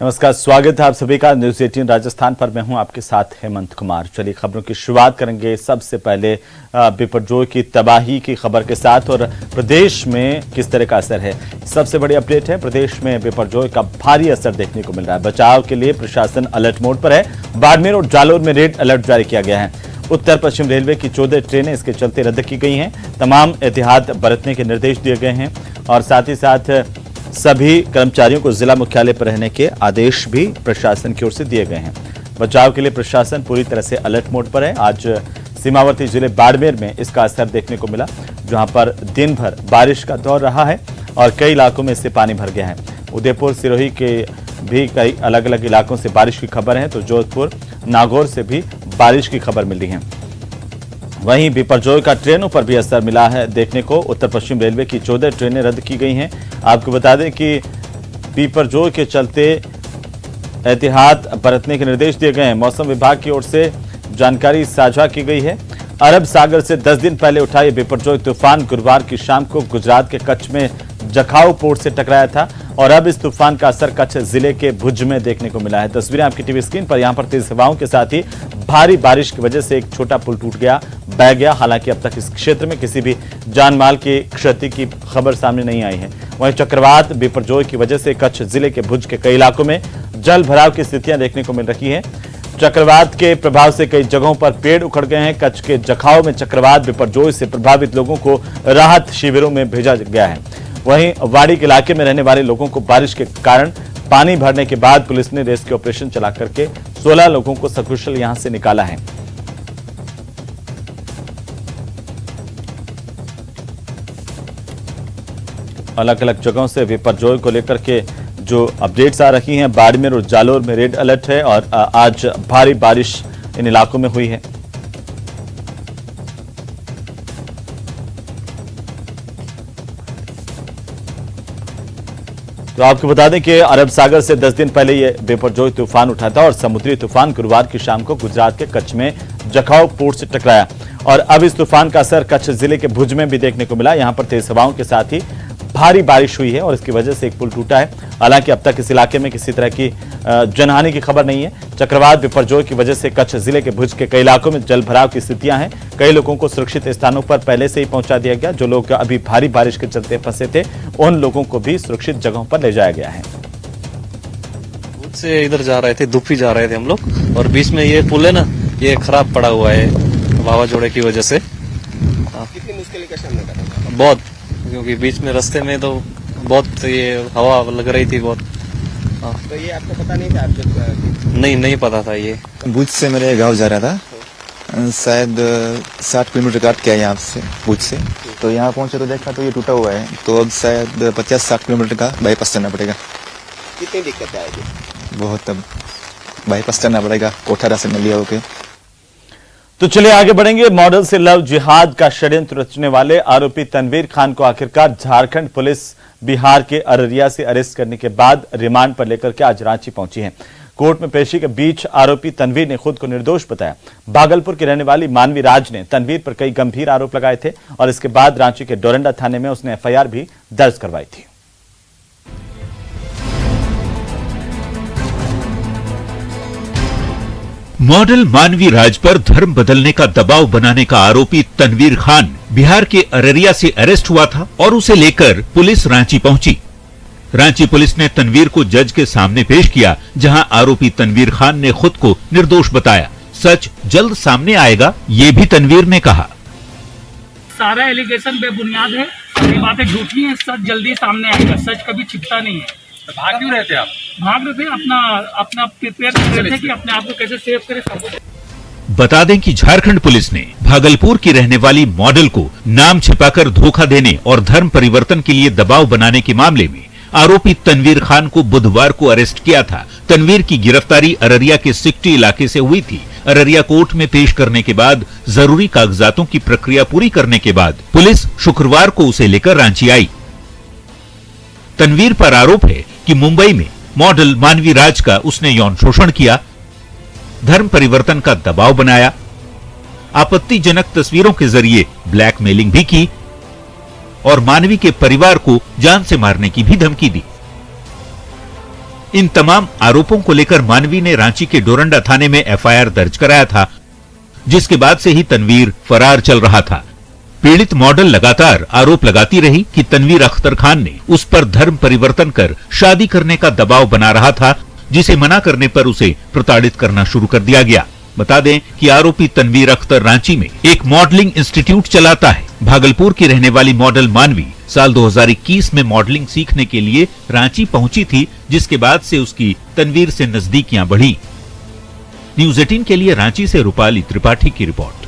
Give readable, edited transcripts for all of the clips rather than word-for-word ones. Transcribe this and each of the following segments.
नमस्कार, स्वागत है आप सभी का न्यूज 18 राजस्थान पर। मैं हूं आपके साथ हेमंत कुमार। चलिए खबरों की शुरुआत करेंगे सबसे पहले बिपरजोय की तबाही की खबर के साथ और प्रदेश में किस तरह का असर है। सबसे बड़ी अपडेट है, प्रदेश में बिपरजोय का भारी असर देखने को मिल रहा है। बचाव के लिए प्रशासन अलर्ट मोड पर है। बाड़मेर और जालोर में रेड अलर्ट जारी किया गया है। उत्तर पश्चिम रेलवे की 14 ट्रेनें इसके चलते रद्द की गई हैं। तमाम एहतियात बरतने के निर्देश दिए गए हैं और साथ ही साथ सभी कर्मचारियों को जिला मुख्यालय पर रहने के आदेश भी प्रशासन की ओर से दिए गए हैं। बचाव के लिए प्रशासन पूरी तरह से अलर्ट मोड पर है। आज सीमावर्ती जिले बाड़मेर में इसका असर देखने को मिला, जहां पर दिन भर बारिश का दौर रहा है और कई इलाकों में इससे पानी भर गया है। उदयपुर सिरोही के भी कई अलग अलग इलाकों से बारिश की खबर है, तो जोधपुर नागौर से भी बारिश की खबर मिल रही है। वहीं बिपरजोय का ट्रेनों पर भी असर मिला है देखने को। उत्तर पश्चिम रेलवे की 14 ट्रेनें रद्द की गई हैं। आपको बता दें कि बिपरजोय के चलते एहतियात बरतने के निर्देश दिए गए हैं। मौसम विभाग की ओर से जानकारी साझा की गई है। अरब सागर से 10 दिन पहले उठा ये बिपरजोय तूफान गुरुवार की शाम को गुजरात के कच्छ में जखाऊ पोर्ट से टकराया था और अब इस तूफान का असर कच्छ जिले के भुज में देखने को मिला है। तस्वीरें आपकी टीवी स्क्रीन पर। यहां पर तेज हवाओं के साथ ही भारी बारिश की वजह से एक छोटा पुल टूट गया, बह गया। हालांकि अब तक इस क्षेत्र में किसी भी जान माल की क्षति की खबर सामने नहीं आई है। वहीं चक्रवात बिपरजोय की वजह से कच्छ जिले के भुज के कई इलाकों में जल भराव की स्थितियां देखने को मिल रही है। चक्रवात के प्रभाव से कई जगहों पर पेड़ उखड़ गए हैं। कच्छ के जखाऊ में चक्रवात बिपरजोय से प्रभावित लोगों को राहत शिविरों में भेजा गया है। वहीं वाड़ी के इलाके में रहने वाले लोगों को बारिश के कारण पानी भरने के बाद पुलिस ने रेस्क्यू ऑपरेशन चला करके 16 लोगों को सकुशल यहां से निकाला है। अलग अलग जगहों से बिपरजोय को लेकर के जो अपडेट्स आ रही हैं, बाड़मेर और जालोर में रेड अलर्ट है और आज भारी बारिश इन इलाकों में हुई है। तो आपको बता दें कि अरब सागर से 10 दिन पहले यह बिपरजोय तूफान उठा था और समुद्री तूफान गुरुवार की शाम को गुजरात के कच्छ में जखाऊ पोर्ट से टकराया और अब इस तूफान का असर कच्छ जिले के भुज में भी देखने को मिला। यहां पर तेज हवाओं के साथ ही भारी बारिश हुई है और इसकी वजह से एक पुल टूटा है। हालांकि अब तक इस इलाके में किसी तरह की जनहानि की खबर नहीं है। चक्रवात बिपरजोय की वजह से कच्छ जिले के भुज के कई इलाकों में जल भराव की स्थितियां हैं। कई लोगों को सुरक्षित स्थानों पर पहले से ही पहुंचा दिया गया। जो लोग अभी भारी बारिश के चलते फंसे थे, उन लोगों को भी सुरक्षित जगहों पर ले जाया गया है। भुज से इधर जा रहे थे, दुपी जा रहे थे हम लोग और बीच में ये पुल है ना, ये खराब पड़ा हुआ है वावाझोड़े की वजह से। कितनी मुश्किल का सामना करना बहुत, क्योंकि बीच में रास्ते में तो बहुत ये हवा लग रही थी बहुत। तो ये आपको पता नहीं था? आप जब नहीं पता था ये। भुज से मेरे गांव जा रहा था, शायद 60 किलोमीटर काट के यहाँ से भुज से। तो यहाँ पहुंचे तो देखा तो ये टूटा हुआ है, तो अब शायद 50-60 किलोमीटर का बाईपास चलना पड़ेगा। कितनी दिक्कत आएगी? बहुत, अब बाईपास चलना पड़ेगा कोठारा से नलिया होके। तो चलिए आगे बढ़ेंगे। मॉडल से लव जिहाद का षड्यंत्र रचने वाले आरोपी तनवीर खान को आखिरकार झारखंड पुलिस बिहार के अररिया से अरेस्ट करने के बाद रिमांड पर लेकर के आज रांची पहुंची है। कोर्ट में पेशी के बीच आरोपी तनवीर ने खुद को निर्दोष बताया। भागलपुर की रहने वाली मानवी राज ने तनवीर पर कई गंभीर आरोप लगाए थे और इसके बाद रांची के डोरंडा थाने में उसने एफआईआर भी दर्ज करवाई थी। मॉडल मानवी राज पर धर्म बदलने का दबाव बनाने का आरोपी तनवीर खान बिहार के अररिया से अरेस्ट हुआ था और उसे लेकर पुलिस रांची पहुंची। रांची पुलिस ने तनवीर को जज के सामने पेश किया, जहां आरोपी तनवीर खान ने खुद को निर्दोष बताया। सच जल्द सामने आएगा, ये भी तनवीर ने कहा। सारा एलिगेशन बेबुनियाद है, ये बातें झूठी हैं, सच जल्दी सामने आएगा। सच कभी छिपता नहीं है। तो भाग क्यों रहे थे आप? भाग रहे थे, अपना प्रिपेयर कर रहे थे कि अपने आप को कैसे सेव करें सब। बता दें कि झारखंड पुलिस ने भागलपुर की रहने वाली मॉडल को नाम छिपाकर धोखा देने और धर्म परिवर्तन के लिए दबाव बनाने के मामले में आरोपी तनवीर खान को बुधवार को अरेस्ट किया था। तनवीर की गिरफ्तारी अररिया के सिकटी इलाके से हुई थी। अररिया कोर्ट में पेश करने के बाद जरूरी कागजातों की प्रक्रिया पूरी करने के बाद पुलिस शुक्रवार को उसे लेकर रांची आई। तनवीर पर आरोप है कि मुंबई में मॉडल मानवी राज का उसने यौन शोषण किया, धर्म परिवर्तन का दबाव बनाया, आपत्तिजनक तस्वीरों के जरिए ब्लैकमेलिंग भी की और मानवी के परिवार को जान से मारने की भी धमकी दी। इन तमाम आरोपों को लेकर मानवी ने रांची के डोरंडा थाने में एफआईआर दर्ज कराया था, जिसके बाद से ही तनवीर फरार चल रहा था। पीड़ित मॉडल लगातार आरोप लगाती रही कि तनवीर अख्तर खान ने उस पर धर्म परिवर्तन कर शादी करने का दबाव बना रहा था, जिसे मना करने पर उसे प्रताड़ित करना शुरू कर दिया गया। बता दें कि आरोपी तनवीर अख्तर रांची में एक मॉडलिंग इंस्टीट्यूट चलाता है। भागलपुर की रहने वाली मॉडल मानवी साल 2021 में मॉडलिंग सीखने के लिए रांची पहुंची थी, जिसके बाद से उसकी तनवीर से नजदीकियां बढ़ी। न्यूज़ 18 के लिए रांची से रूपाली त्रिपाठी की रिपोर्ट।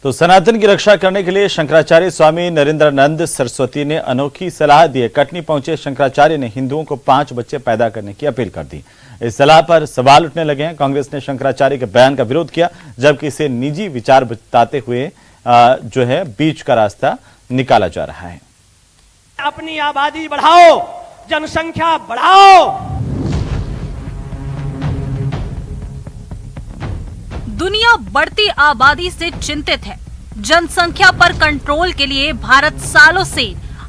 तो सनातन की रक्षा करने के लिए शंकराचार्य स्वामी नरेंद्रानंद सरस्वती ने अनोखी सलाह दी। कटनी पहुंचे शंकराचार्य ने हिंदुओं को 5 बच्चे पैदा करने की अपील कर दी। इस सलाह पर सवाल उठने लगे हैं। कांग्रेस ने शंकराचार्य के बयान का विरोध किया, जबकि इसे निजी विचार बताते हुए जो है बीच का रास्ता निकाला जा रहा है। अपनी आबादी बढ़ाओ, जनसंख्या बढ़ाओ। दुनिया बढ़ती आबादी से चिंतित है। जनसंख्या पर कंट्रोल के लिए भारत सालों से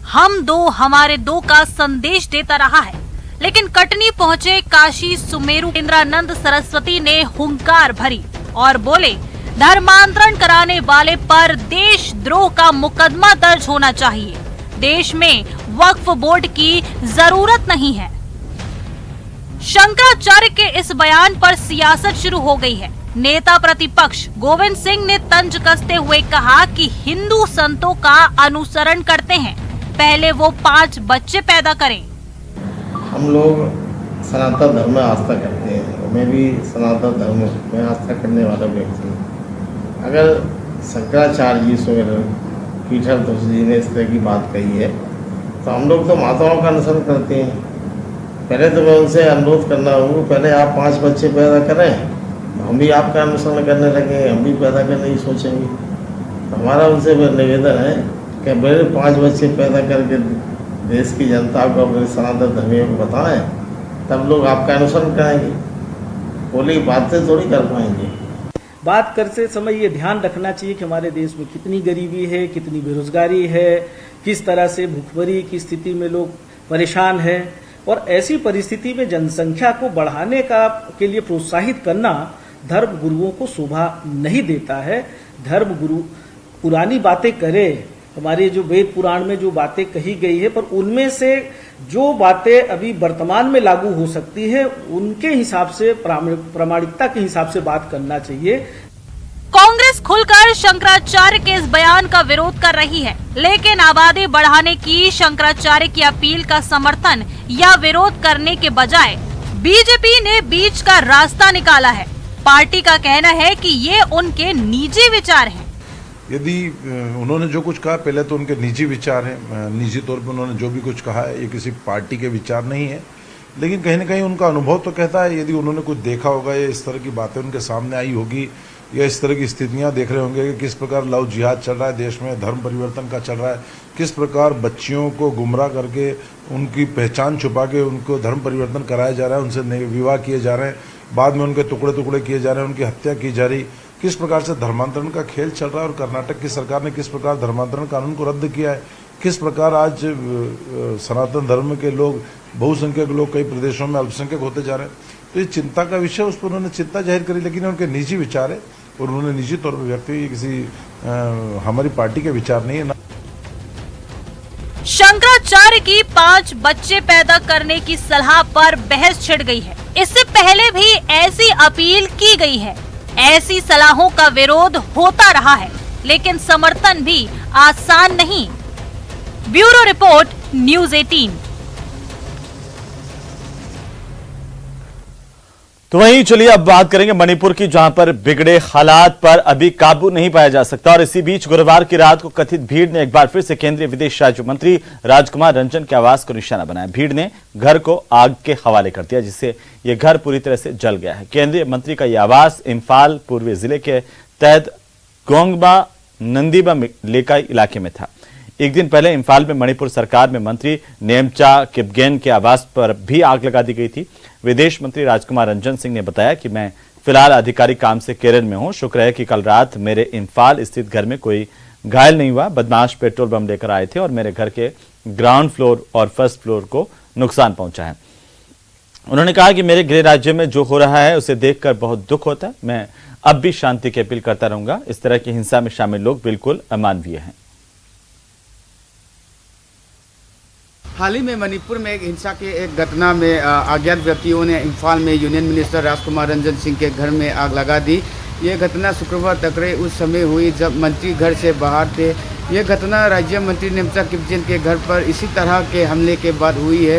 हम दो हमारे दो का संदेश देता रहा है, लेकिन कटनी पहुंचे काशी सुमेरु नरेंद्रानंद सरस्वती ने हुंकार भरी और बोले, धर्मांतरण कराने वाले पर देशद्रोह का मुकदमा दर्ज होना चाहिए। देश में वक्फ बोर्ड की जरूरत नहीं है। शंकराचार्य के इस बयान पर सियासत शुरू हो गई है। नेता प्रतिपक्ष गोविंद सिंह ने तंज कसते हुए कहा कि हिंदू संतों का अनुसरण करते हैं, पहले वो 5 बच्चे पैदा करें। हम लोग सनातन धर्म में आस्था करते हैं, मैं भी सनातन धर्म में आस्था करने वाला व्यक्ति हूँ। अगर शंकराचार्य जी सुमेरु पीठर जी ने इस तरह की बात कही है, तो हम लोग तो माताओं का अनुसरण करते हैं। पहले तो मैं उनसे अनुरोध करना होगा, पहले आप 5 बच्चे पैदा करें, हम भी आपका अनुसरण करने लगे, हम भी पैदा करने की सोचेंगे। तो हमारा उनसे निवेदन है कि पहले 5 बच्चे पैदा करके देश की जनता को, अपने सनातन धर्मियों को बताएं, तब लोग आपका अनुसरण करेंगे। बोली बातें थोड़ी कर पाएंगे। बात करते समय ये ध्यान रखना चाहिए कि हमारे देश में कितनी गरीबी है, कितनी बेरोजगारी है, किस तरह से भूखमरी की स्थिति में लोग परेशान हैं, और ऐसी परिस्थिति में जनसंख्या को बढ़ाने के लिए प्रोत्साहित करना धर्म गुरुओं को शोभा नहीं देता है। धर्म गुरु पुरानी बातें करे, हमारे जो वेद पुराण में जो बातें कही गई है, पर उनमें से जो बातें अभी वर्तमान में लागू हो सकती है, उनके हिसाब से प्रामाणिकता के हिसाब से बात करना चाहिए। कांग्रेस खुलकर शंकराचार्य के इस बयान का विरोध कर रही है, लेकिन आबादी बढ़ाने की शंकराचार्य की अपील का समर्थन या विरोध करने के बजाय बीजेपी ने बीच का रास्ता निकाला है। पार्टी का कहना है कि ये उनके निजी विचार हैं। यदि उन्होंने जो कुछ कहा, पहले तो उनके निजी विचार हैं, निजी तौर पर उन्होंने जो भी कुछ कहा है ये किसी पार्टी के विचार नहीं है, लेकिन कहीं न कहीं उनका अनुभव तो कहता है, यदि उन्होंने कुछ देखा होगा या इस तरह की बातें उनके सामने आई होगी या इस तरह की स्थितियां देख रहे होंगे कि किस प्रकार लव जिहाद चल रहा है देश में, धर्म परिवर्तन का चल रहा है, किस प्रकार बच्चियों को गुमराह करके उनकी पहचान छुपा के उनको धर्म परिवर्तन कराया जा रहा है, उनसे विवाह किए जा रहे हैं, बाद में उनके टुकड़े टुकड़े किए जा रहे हैं, उनकी हत्या की जा रही, किस प्रकार से धर्मांतरण का खेल चल रहा है, और कर्नाटक की सरकार ने किस प्रकार धर्मांतरण कानून को रद्द किया है, किस प्रकार आज सनातन धर्म के लोग, बहुसंख्यक लोग कई प्रदेशों में अल्पसंख्यक होते जा रहे हैं। तो ये चिंता का विषय, उस पर उन्होंने चिंता जाहिर करी, लेकिन उनके निजी विचार है और उन्होंने निजी तौर पर व्यक्त किए, किसी हमारी पार्टी के विचार नहीं है। शंकराचार्य की 5 बच्चे पैदा करने की सलाह पर बहस छिड़ गई है। इससे पहले भी ऐसी अपील की गई है, ऐसी सलाहों का विरोध होता रहा है, लेकिन समर्थन भी आसान नहीं। Bureau report, news 18। तो वहीं चलिए अब बात करेंगे मणिपुर की, जहां पर बिगड़े हालात पर अभी काबू नहीं पाया जा सकता। और इसी बीच गुरुवार की रात को कथित भीड़ ने एक बार फिर से केंद्रीय विदेश राज्य मंत्री राजकुमार रंजन के आवास को निशाना बनाया। भीड़ ने घर को आग के हवाले कर दिया, जिससे यह घर पूरी तरह से जल गया है। केंद्रीय मंत्री का यह आवास इम्फाल पूर्वी जिले के तहत गोंगबा नंदीबा लेका इलाके में था। एक दिन पहले इम्फाल में मणिपुर सरकार में मंत्री नेमचा किपगेन के आवास पर भी आग लगा दी गई थी। विदेश मंत्री राजकुमार रंजन सिंह ने बताया कि मैं फिलहाल आधिकारिक काम से केरल में हूं। शुक्र है कि कल रात मेरे इम्फाल स्थित घर में कोई घायल नहीं हुआ। बदमाश पेट्रोल बम लेकर आए थे और मेरे घर के ग्राउंड फ्लोर और फर्स्ट फ्लोर को नुकसान पहुंचा है। उन्होंने कहा कि मेरे गृह राज्य में जो हो रहा है उसे देखकर बहुत दुख होता है। मैं अब भी शांति की अपील करता रहूंगा। इस तरह की हिंसा में शामिल लोग बिल्कुल अमानवीय हैं। हाल ही में मणिपुर में एक हिंसा के एक घटना में अज्ञात व्यक्तियों ने इम्फाल में यूनियन मिनिस्टर राजकुमार रंजन सिंह के घर में आग लगा दी। ये घटना शुक्रवार तकरे उस समय हुई जब मंत्री घर से बाहर थे। ये घटना राज्य मंत्री नेमचा किपचेन के घर पर इसी तरह के हमले के बाद हुई है।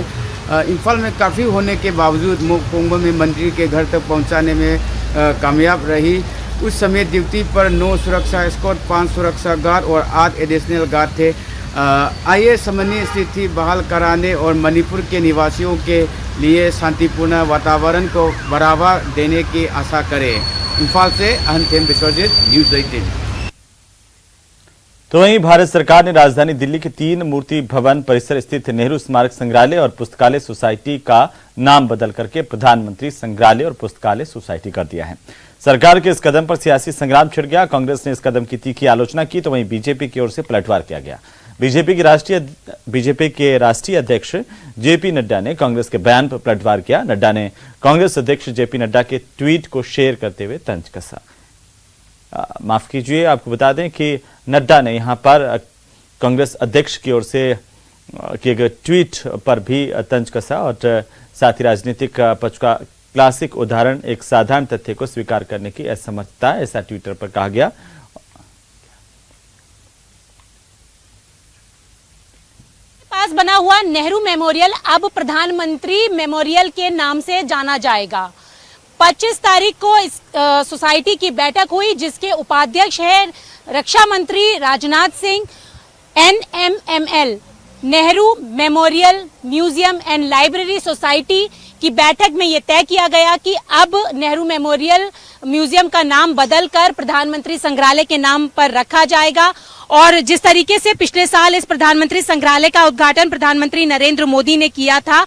इम्फाल में कर्फ्यू होने के बावजूद मोकोंगो में मंत्री के घर तक पहुंचाने में कामयाब रही। उस समय ड्यूटी पर 9 सुरक्षा स्क्वाड, 5 सुरक्षा गार्ड और 8 एडिशनल गार्ड थे। आइए सामान्य स्थिति बहाल कराने और मणिपुर के निवासियों के लिए शांतिपूर्ण वातावरण को बढ़ावा देने की आशा करें। इम्फाल से अहंतेन विश्वजीत, न्यूज़ 18। तो वहीं भारत सरकार ने राजधानी दिल्ली के 3 मूर्ति भवन परिसर स्थित नेहरू स्मारक संग्रहालय और पुस्तकालय सोसाइटी का नाम बदल करके प्रधानमंत्री संग्रहालय और पुस्तकालय सोसाइटी कर दिया है। सरकार के इस कदम पर सियासी संग्राम छिड़ गया। कांग्रेस ने इस कदम की तीखी आलोचना की तो वहीं बीजेपी की ओर से पलटवार किया गया। बीजेपी के राष्ट्रीय अध्यक्ष जेपी नड्डा ने कांग्रेस के बयान पर पलटवार किया। नड्डा ने कांग्रेस अध्यक्ष जेपी नड्डा के ट्वीट को शेयर करते हुए तंज कसा। माफ कीजिए, आपको बता दें कि नड्डा ने यहां पर कांग्रेस अध्यक्ष की ओर से किए गए ट्वीट पर भी तंज कसा और साथ ही राजनीतिक पक्ष का क्लासिक उदाहरण एक साधारण तथ्य को स्वीकार करने की असमर्थता, ऐसा ट्विटर पर कहा गया। पास बना हुआ नेहरू मेमोरियल अब प्रधानमंत्री मेमोरियल के नाम से जाना जाएगा। 25 तारीख को इस सोसाइटी की बैठक हुई जिसके उपाध्यक्ष है रक्षा मंत्री Rajnath Singh. NMML Nehru memorial museum and library society की बैठक में यह तय किया गया कि अब नेहरू मेमोरियल म्यूजियम का नाम बदलकर प्रधानमंत्री संग्रहालय के नाम पर रखा जाएगा। और जिस तरीके से पिछले साल इस प्रधानमंत्री संग्रहालय का उद्घाटन प्रधानमंत्री नरेंद्र मोदी ने किया था,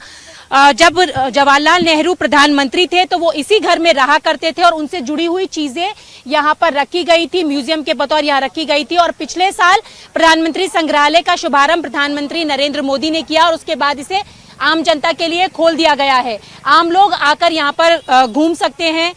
जब जवाहरलाल नेहरू प्रधानमंत्री थे तो वो इसी घर में रहा करते थे और उनसे जुड़ी हुई चीजें यहाँ पर रखी गई थी, म्यूजियम के बतौर यहाँ रखी गई थी। और पिछले साल प्रधानमंत्री संग्रहालय का शुभारंभ प्रधानमंत्री नरेंद्र मोदी ने किया और उसके बाद इसे आम जनता के लिए खोल दिया गया है। आम लोग आकर यहाँ पर घूम सकते हैं,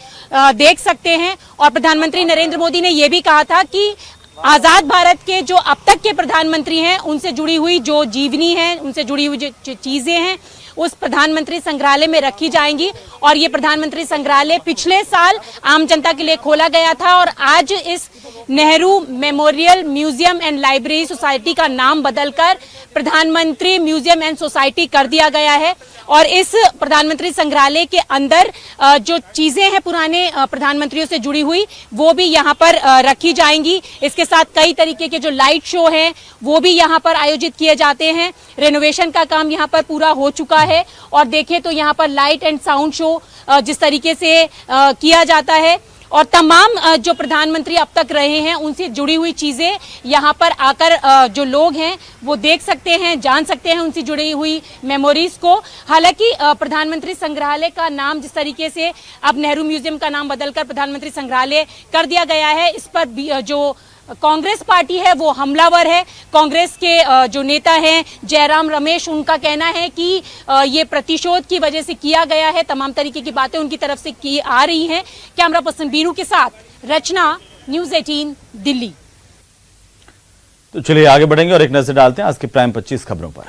देख सकते हैं। और प्रधानमंत्री नरेंद्र मोदी ने यह भी कहा था कि आजाद भारत के जो अब तक के प्रधानमंत्री हैं उनसे जुड़ी हुई जो जीवनी है, उनसे जुड़ी हुई जो चीजें हैं उस प्रधानमंत्री संग्रहालय में रखी जाएंगी। और ये प्रधानमंत्री संग्रहालय पिछले साल आम जनता के लिए खोला गया था और आज इस Nehru memorial museum and library society का नाम बदलकर प्रधानमंत्री म्यूजियम एंड सोसाइटी कर दिया गया है। और इस प्रधानमंत्री संग्रहालय के अंदर जो चीजें हैं पुराने प्रधानमंत्रियों से जुड़ी हुई वो भी यहाँ पर रखी जाएंगी। इसके साथ कई तरीके के जो लाइट शो हैं वो भी यहाँ पर आयोजित किए जाते हैं। रेनोवेशन का काम यहाँ पर पूरा हो चुका है और देखें तो यहाँ पर लाइट एंड साउंड शो जिस तरीके से किया जाता है और तमाम जो प्रधानमंत्री अब तक रहे हैं उनसे जुड़ी हुई चीजें यहाँ पर आकर जो लोग हैं वो देख सकते हैं, जान सकते हैं उनसे जुड़ी हुई मेमोरीज को। हालांकि प्रधानमंत्री संग्रहालय का नाम जिस तरीके से अब नेहरू म्यूजियम का नाम बदलकर प्रधानमंत्री संग्रहालय कर दिया गया है, इस पर जो कांग्रेस पार्टी है वो हमलावर है। कांग्रेस के जो नेता हैं जयराम रमेश, उनका कहना है कि ये प्रतिशोध की वजह से किया गया है। तमाम तरीके की बातें उनकी तरफ से की आ रही हैं। कैमरा पर्सन बीरू के साथ रचना, न्यूज़ 18 दिल्ली। तो चलिए आगे बढ़ेंगे और एक नजर डालते हैं आज की प्राइम 25 खबरों पर।